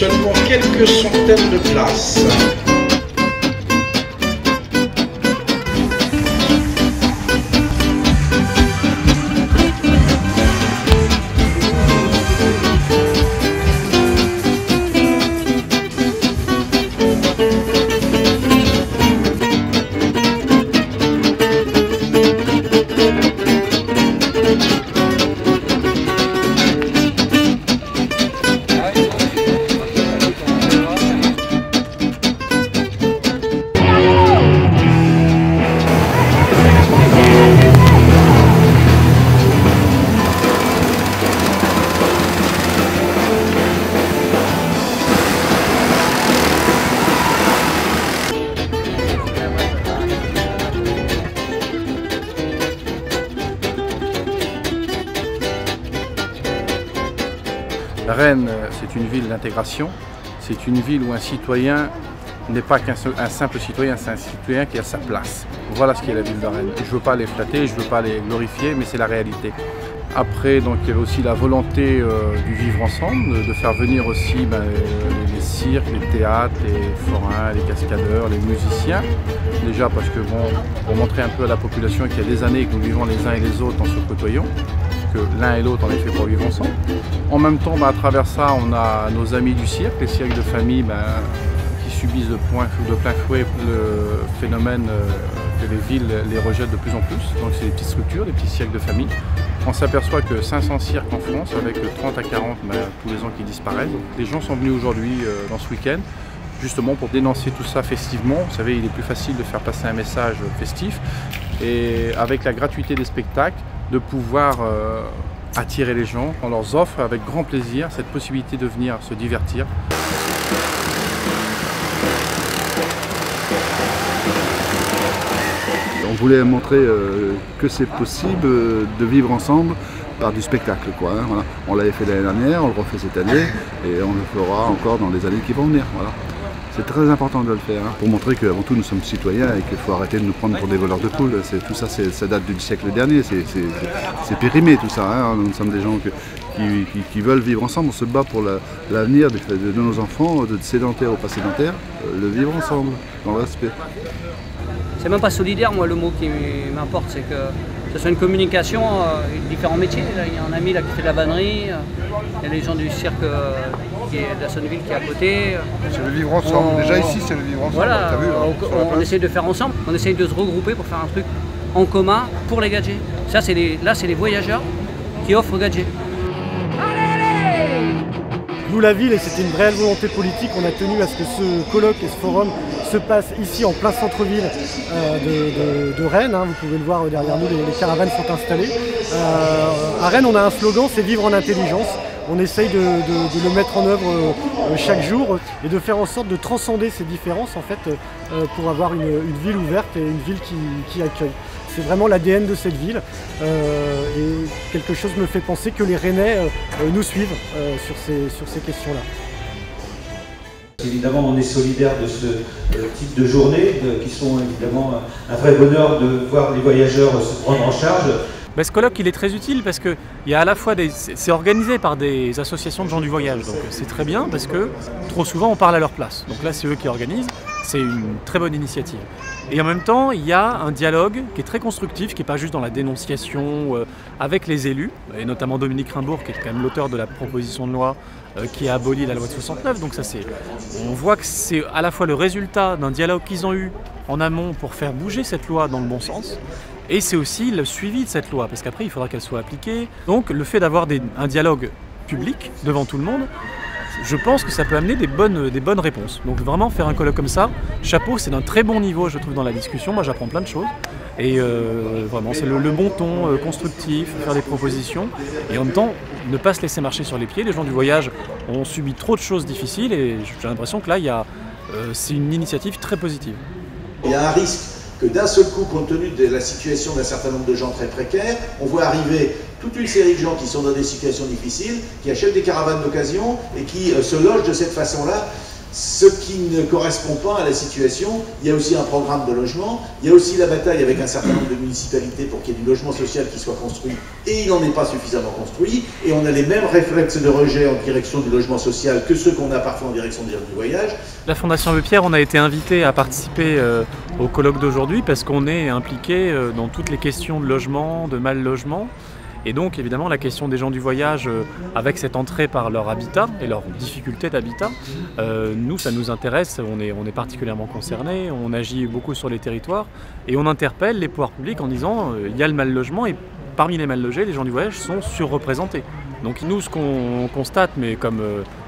seulement quelques centaines de places. Rennes, c'est une ville d'intégration, c'est une ville où un citoyen n'est pas qu'un simple citoyen, c'est un citoyen qui a sa place. Voilà ce qu'est la ville de Rennes. Je ne veux pas les flatter, je ne veux pas les glorifier, mais c'est la réalité. Après, donc, il y avait aussi la volonté du vivre ensemble, de faire venir aussi les cirques, les théâtres, les forains, les cascadeurs, les musiciens. Déjà parce que bon, pour montrer un peu à la population qu'il y a des années que nous vivons les uns et les autres en se côtoyant, que l'un et l'autre en effet pour vivre ensemble. En même temps, à travers ça, on a nos amis du cirque, les cirques de famille qui subissent de plein fouet le phénomène que les villes les rejettent de plus en plus. Donc c'est des petites structures, des petits cirques de famille. On s'aperçoit que 500 cirques en France, avec 30 à 40 tous les ans qui disparaissent. Les gens sont venus aujourd'hui, dans ce week-end, justement pour dénoncer tout ça festivement. Vous savez, il est plus facile de faire passer un message festif et avec la gratuité des spectacles, de pouvoir attirer les gens. On leur offre avec grand plaisir cette possibilité de venir se divertir. On voulait montrer que c'est possible de vivre ensemble par du spectacle, quoi, hein, voilà. On l'avait fait l'année dernière, on le refait cette année et on le fera encore dans les années qui vont venir. Voilà. C'est très important de le faire, hein, pour montrer qu'avant tout nous sommes citoyens et qu'il faut arrêter de nous prendre pour des voleurs de poules. Tout ça, ça date du siècle dernier, c'est périmé tout ça. Hein. Nous sommes des gens qui veulent vivre ensemble, on se bat pour l'avenir de nos enfants, de sédentaires ou pas sédentaires, le vivre ensemble, dans le respect. C'est même pas solidaire, moi le mot qui m'importe, c'est que ce soit une communication, différents métiers. Là, il y a un ami là, qui fait de la vannerie, il y a les gens du cirque qui est de la Sonneville qui est à côté. C'est le vivre ensemble. Déjà ici, c'est le vivre ensemble. Voilà, as vu, hein, on essaye de faire ensemble, on essaye de se regrouper pour faire un truc en commun pour les gadgets. Ça, là, c'est les voyageurs qui offrent gadgets. Nous, la ville, et c'était une réelle volonté politique, on a tenu à ce que ce colloque et ce forum se passe ici en plein centre-ville de Rennes. Hein. Vous pouvez le voir derrière nous, les caravanes sont installées. À Rennes, on a un slogan, c'est vivre en intelligence. On essaye de le mettre en œuvre chaque jour et de faire en sorte de transcender ces différences en fait, pour avoir une ville ouverte et une ville qui accueille. C'est vraiment l'ADN de cette ville et quelque chose me fait penser que les Rennais nous suivent sur ces questions-là. Évidemment, on est solidaire de ce type de journées qui sont évidemment un vrai bonheur de voir les voyageurs se prendre en charge. Ce colloque il est très utile parce que il y a à la fois c'est organisé par des associations de gens du voyage, donc c'est très bien parce que trop souvent on parle à leur place. Donc là c'est eux qui organisent, c'est une très bonne initiative. Et en même temps il y a un dialogue qui est très constructif, qui n'est pas juste dans la dénonciation avec les élus, et notamment Dominique Rimbourg qui est quand même l'auteur de la proposition de loi qui a aboli la loi de 69. Donc ça on voit que c'est à la fois le résultat d'un dialogue qu'ils ont eu en amont pour faire bouger cette loi dans le bon sens. Et c'est aussi le suivi de cette loi, parce qu'après il faudra qu'elle soit appliquée. Donc le fait d'avoir un dialogue public devant tout le monde, je pense que ça peut amener des bonnes réponses. Donc vraiment faire un colloque comme ça, chapeau, c'est d'un très bon niveau je trouve dans la discussion, moi j'apprends plein de choses. Et vraiment c'est le bon ton constructif, faire des propositions, et en même temps ne pas se laisser marcher sur les pieds. Les gens du voyage ont subi trop de choses difficiles et j'ai l'impression que là c'est une initiative très positive. Il y a un risque que d'un seul coup, compte tenu de la situation d'un certain nombre de gens très précaires, on voit arriver toute une série de gens qui sont dans des situations difficiles, qui achètent des caravanes d'occasion et qui se logent de cette façon-là. ce qui ne correspond pas à la situation. Il y a aussi un programme de logement, il y a aussi la bataille avec un certain nombre de municipalités pour qu'il y ait du logement social qui soit construit, et il n'en est pas suffisamment construit, et on a les mêmes réflexes de rejet en direction du logement social que ceux qu'on a parfois en direction du voyage. La Fondation Abbé Pierre, on a été invité à participer au colloque d'aujourd'hui parce qu'on est impliqué dans toutes les questions de logement, de mal logement. Et donc évidemment la question des gens du voyage avec cette entrée par leur habitat et leur difficulté d'habitat, nous ça nous intéresse, on est particulièrement concernés, on agit beaucoup sur les territoires et on interpelle les pouvoirs publics en disant il y a le mal logement et parmi les mal logés, les gens du voyage sont surreprésentés. Donc nous ce qu'on constate, mais comme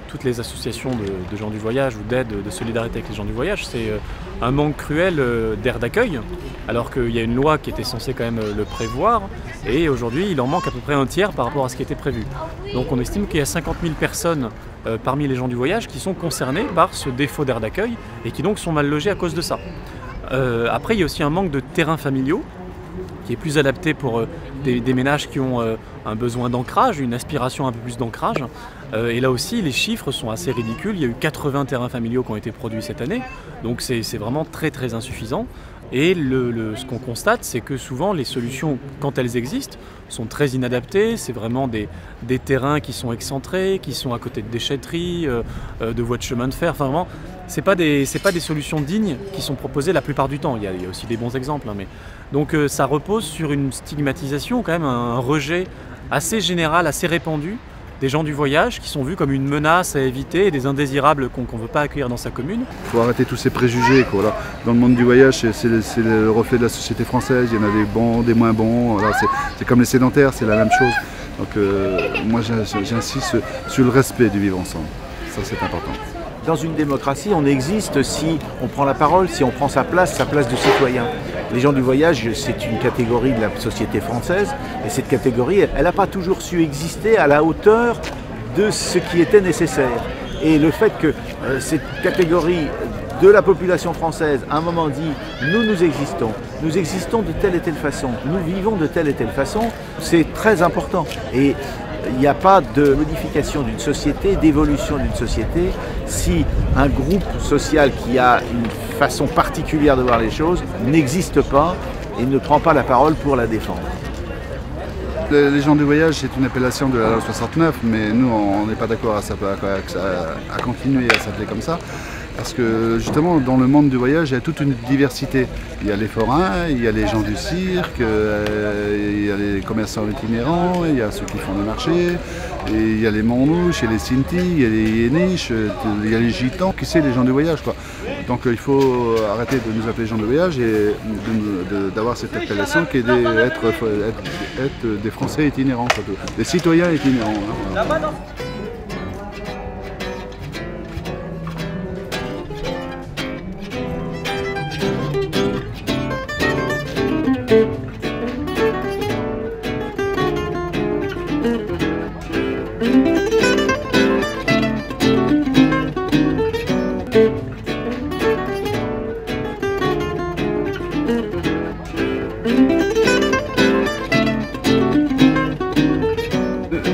toutes les associations de gens du voyage ou d'aide, de solidarité avec les gens du voyage, c'est un manque cruel d'aires d'accueil, alors qu'il y a une loi qui était censée quand même le prévoir, et aujourd'hui il en manque à peu près un tiers par rapport à ce qui était prévu. Donc on estime qu'il y a 50 000 personnes parmi les gens du voyage qui sont concernées par ce défaut d'aires d'accueil et qui donc sont mal logées à cause de ça. Après il y a aussi un manque de terrains familiaux, qui est plus adapté pour des ménages qui ont un besoin d'ancrage, une aspiration un peu plus d'ancrage. Et là aussi, les chiffres sont assez ridicules. Il y a eu 80 terrains familiaux qui ont été produits cette année, donc c'est vraiment très très insuffisant. Et ce qu'on constate, c'est que souvent les solutions, quand elles existent, sont très inadaptées. C'est vraiment des terrains qui sont excentrés, qui sont à côté de déchetteries, de voies de chemin de fer. Enfin vraiment, c'est pas des solutions dignes qui sont proposées la plupart du temps. Il y a aussi des bons exemples, hein, mais donc ça repose sur une stigmatisation, quand même un rejet assez général, assez répandu des gens du voyage qui sont vus comme une menace à éviter et des indésirables qu'on ne veut pas accueillir dans sa commune. Il faut arrêter tous ces préjugés, quoi. Là, dans le monde du voyage, c'est le reflet de la société française. Il y en a des bons, des moins bons. C'est comme les sédentaires, c'est la même chose. Donc moi j'insiste sur le respect du vivre ensemble. Ça c'est important. Dans une démocratie, on existe si on prend la parole, si on prend sa place de citoyen. Les gens du voyage, c'est une catégorie de la société française, et cette catégorie, elle n'a pas toujours su exister à la hauteur de ce qui était nécessaire. Et le fait que cette catégorie de la population française, à un moment dit « nous existons de telle et telle façon, nous vivons de telle et telle façon », c'est très important. Et il n'y a pas de modification d'une société, d'évolution d'une société, si un groupe social qui a une façon particulière de voir les choses n'existe pas et ne prend pas la parole pour la défendre. Les gens du voyage, c'est une appellation de la loi 69, mais nous, on n'est pas d'accord à continuer à s'appeler comme ça. Parce que justement, dans le monde du voyage, il y a toute une diversité. Il y a les forains, il y a les gens du cirque, il y a les commerçants itinérants, il y a ceux qui font des marchés, et il y a les Manouches, il y a les Sinti, il y a les Yéniches, il y a les Gitans. Qui c'est les gens du voyage, quoi. Donc il faut arrêter de nous appeler gens de voyage et d'avoir cette appellation qui est d'être des Français itinérants, surtout. Des citoyens itinérants. Hein, voilà.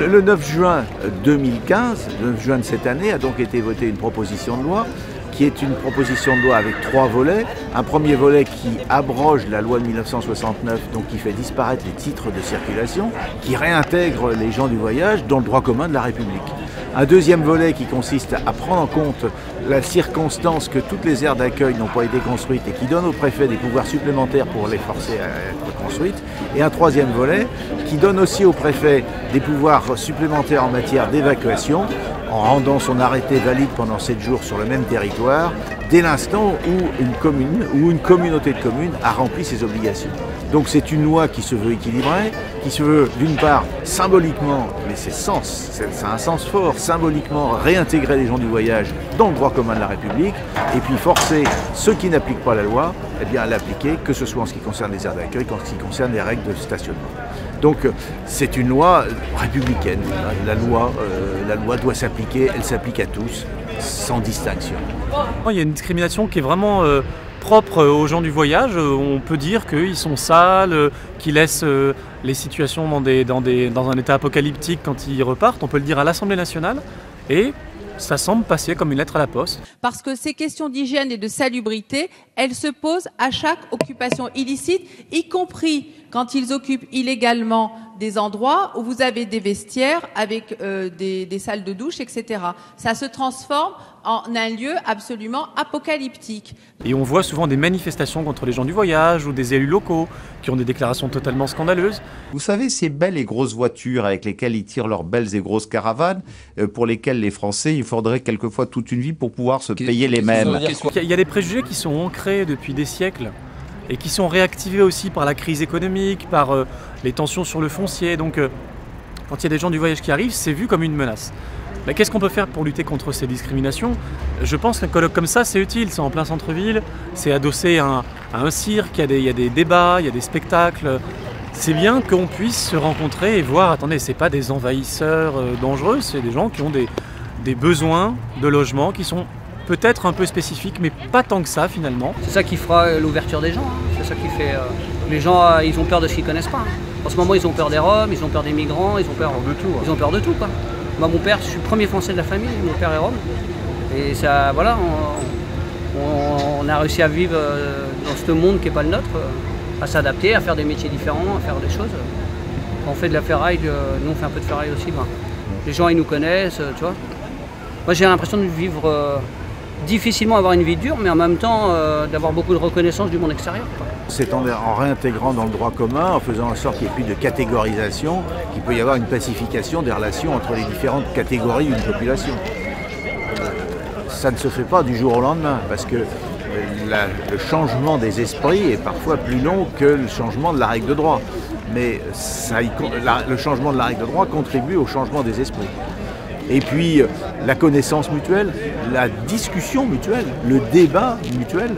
Le 9 juin 2015, le 9 juin de cette année, a donc été votée une proposition de loi qui est une proposition de loi avec 3 volets. Un premier volet qui abroge la loi de 1969, donc qui fait disparaître les titres de circulation, qui réintègre les gens du voyage dans le droit commun de la République. Un deuxième volet qui consiste à prendre en compte la circonstance que toutes les aires d'accueil n'ont pas été construites et qui donne au préfet des pouvoirs supplémentaires pour les forcer à être construites. Et un troisième volet qui donne aussi au préfet des pouvoirs supplémentaires en matière d'évacuation en rendant son arrêté valide pendant 7 jours sur le même territoire dès l'instant où une commune ou une communauté de communes a rempli ses obligations. Donc c'est une loi qui se veut équilibrée, qui se veut d'une part symboliquement, mais ça a un sens fort, symboliquement réintégrer les gens du voyage dans le droit commun de la République et puis forcer ceux qui n'appliquent pas la loi eh bien, à l'appliquer, que ce soit en ce qui concerne les aires d'accueil, qu'en ce qui concerne les règles de stationnement. Donc c'est une loi républicaine, la loi doit s'appliquer, elle s'applique à tous, sans distinction. Il y a une discrimination qui est vraiment propre aux gens du voyage. On peut dire qu'ils sont sales, qu'ils laissent les situations dans un état apocalyptique quand ils repartent. On peut le dire à l'Assemblée nationale. Et ça semble passer comme une lettre à la poste. Parce que ces questions d'hygiène et de salubrité, elles se posent à chaque occupation illicite, y compris quand ils occupent illégalement des endroits où vous avez des vestiaires avec des salles de douche, etc. Ça se transforme en un lieu absolument apocalyptique. Et on voit souvent des manifestations contre les gens du voyage ou des élus locaux qui ont des déclarations totalement scandaleuses. Vous savez, ces belles et grosses voitures avec lesquelles ils tirent leurs belles et grosses caravanes, pour lesquelles les Français, il faudrait quelquefois toute une vie pour pouvoir se payer les mêmes. Il y a des préjugés qui sont ancrés depuis des siècles et qui sont réactivés aussi par la crise économique, par les tensions sur le foncier. Donc quand il y a des gens du voyage qui arrivent, c'est vu comme une menace. Mais qu'est-ce qu'on peut faire pour lutter contre ces discriminations? Je pense qu'un colloque comme ça, c'est utile, c'est en plein centre-ville, c'est adossé à un cirque, il y a des débats, il y a des spectacles. C'est bien qu'on puisse se rencontrer et voir, attendez, c'est pas des envahisseurs dangereux, c'est des gens qui ont des besoins de logement qui sont peut-être un peu spécifiques, mais pas tant que ça finalement. C'est ça qui fera l'ouverture des gens, hein. C'est ça qui fait... Les gens, ils ont peur de ce qu'ils connaissent pas. Hein. En ce moment, ils ont peur des Roms, ils ont peur des migrants, ils ont peur de tout. Ils ont peur de tout, quoi. Moi, mon père, je suis le premier Français de la famille, mon père est Rome. Et ça, voilà, on a réussi à vivre dans ce monde qui n'est pas le nôtre, à s'adapter, à faire des métiers différents, à faire des choses. Quand on fait de la ferraille, nous on fait un peu de ferraille aussi. Ben, les gens, ils nous connaissent, tu vois. Moi, j'ai l'impression de vivre difficilement, avoir une vie dure, mais en même temps d'avoir beaucoup de reconnaissance du monde extérieur, quoi. C'est en réintégrant dans le droit commun, en faisant en sorte qu'il n'y ait plus de catégorisation, qu'il peut y avoir une pacification des relations entre les différentes catégories d'une population. Ça ne se fait pas du jour au lendemain, parce que le changement des esprits est parfois plus long que le changement de la règle de droit. Mais le changement de la règle de droit contribue au changement des esprits. Et puis la connaissance mutuelle, la discussion mutuelle, le débat mutuel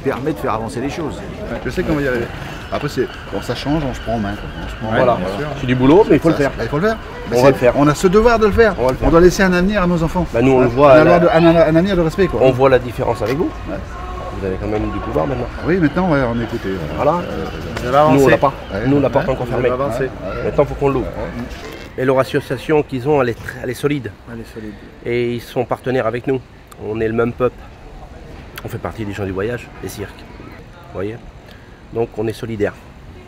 permet de faire avancer les choses. Je sais qu'on va y arriver. Après, bon, ça change, on se prend en main. Voilà. C'est du boulot, mais il faut le faire. Il faut le faire. On va le faire. On a ce devoir de le faire. On doit laisser un avenir à nos enfants. Bah, nous, on le voit. Un avenir de respect, quoi. On voit la différence avec vous. Ouais. Vous avez quand même du pouvoir maintenant. Oui, maintenant, ouais, on est écouté. Voilà. Nous, on l'a pas. Nous, la porte encore fermée. Maintenant, il faut qu'on l'ouvre. Et leur association qu'ils ont, elle est solide. Elle est solide. Et ils sont partenaires avec nous. On est le même peuple. On fait partie des gens du voyage, des cirques. Vous voyez? Donc on est solidaires.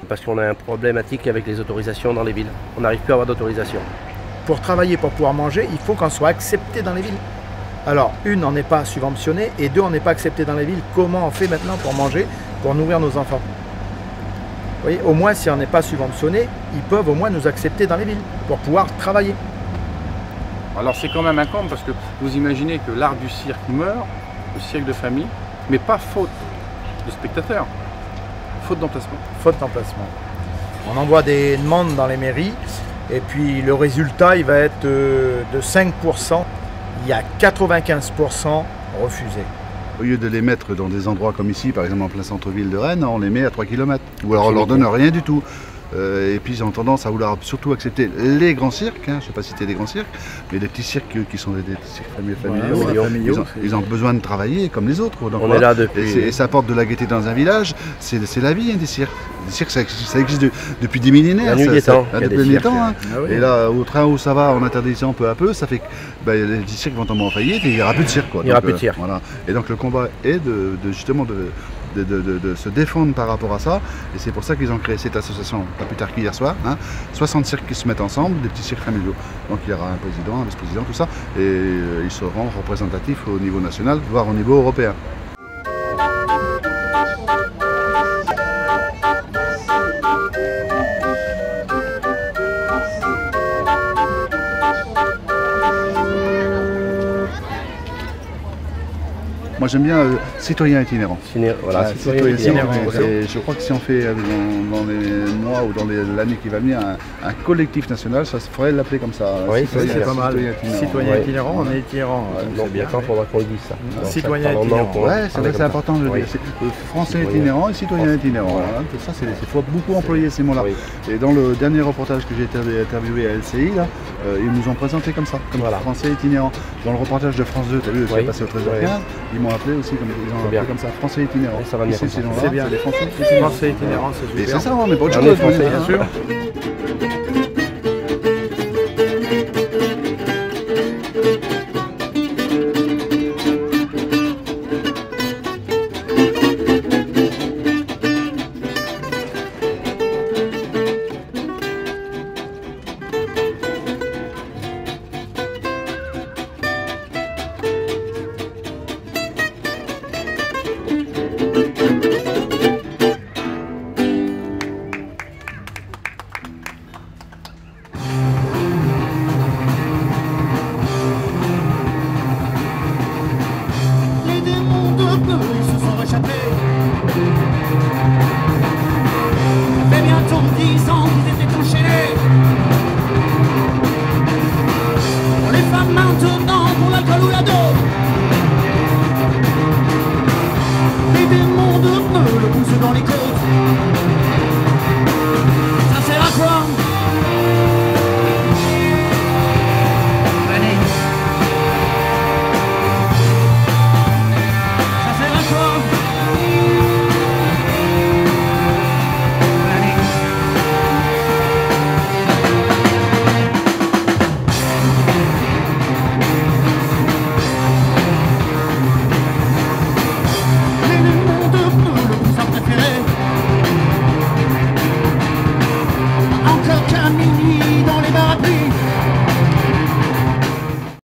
Parce qu'on a une problématique avec les autorisations dans les villes. On n'arrive plus à avoir d'autorisation. Pour travailler, pour pouvoir manger, il faut qu'on soit accepté dans les villes. Alors, une, on n'est pas subventionné, et deux, on n'est pas accepté dans les villes. Comment on fait maintenant pour manger, pour nourrir nos enfants? Vous voyez, au moins, si on n'est pas subventionné, ils peuvent au moins nous accepter dans les villes pour pouvoir travailler. Alors c'est quand même un comble parce que vous imaginez que l'art du cirque meurt, le cirque de famille, mais pas faute de spectateurs, faute d'emplacement. Faute d'emplacement. On envoie des demandes dans les mairies et puis le résultat, il va être de 5%. Il y a 95% refusés. Au lieu de les mettre dans des endroits comme ici, par exemple en plein centre-ville de Rennes, on les met à 3 km. Ou alors on leur donne rien du tout. Et puis ils ont tendance à vouloir surtout accepter les grands cirques, hein, je ne sais pas citer des grands cirques, mais des petits cirques qui sont des cirques familiaux. Ils ont besoin de travailler comme les autres. Donc, on est là depuis... Et ça apporte de la gaieté dans un village, c'est la vie, hein, des cirques. Des cirques, ça existe depuis des millénaires. Depuis des temps. Hein. Ah oui. Et là, au train où ça va, en interdisant peu à peu, ça fait que les petits cirques vont tomber en faillite et il n'y aura plus de cirque. Il n'y aura plus de cirque. Voilà. Et donc le combat est justement de se défendre par rapport à ça, et c'est pour ça qu'ils ont créé cette association, pas plus tard qu'hier soir, hein. 60 cirques qui se mettent ensemble, des petits cirques familiaux. Donc il y aura un président, un vice-président, tout ça, et ils seront représentatifs au niveau national, voire au niveau européen. Moi j'aime bien citoyen itinérant. Voilà, citoyen itinérant. Et je crois que si on fait dans les mois ou dans l'année qui va venir un collectif national, ça se ferait l'appeler comme ça. Oui, c'est pas mal. Citoyen itinérant, on est itinérant. Donc bien quand il faudra qu'on le dise ça. Citoyen itinérant. Ouais, c'est important de le dire. Français itinérant et citoyen itinérant. Ça, il faut beaucoup employer ces mots-là. Et dans le dernier reportage que j'ai interviewé à LCI, là, ils nous ont présenté comme ça, comme français itinérant. Dans le reportage de France 2, tu as vu, qui est passé au 13h15, ils m'ont appelé aussi comme ça, français itinérant. Ça va bien. C'est bien. Les français itinérants, c'est super. Et c'est ça, mais pas autre chose, bien sûr.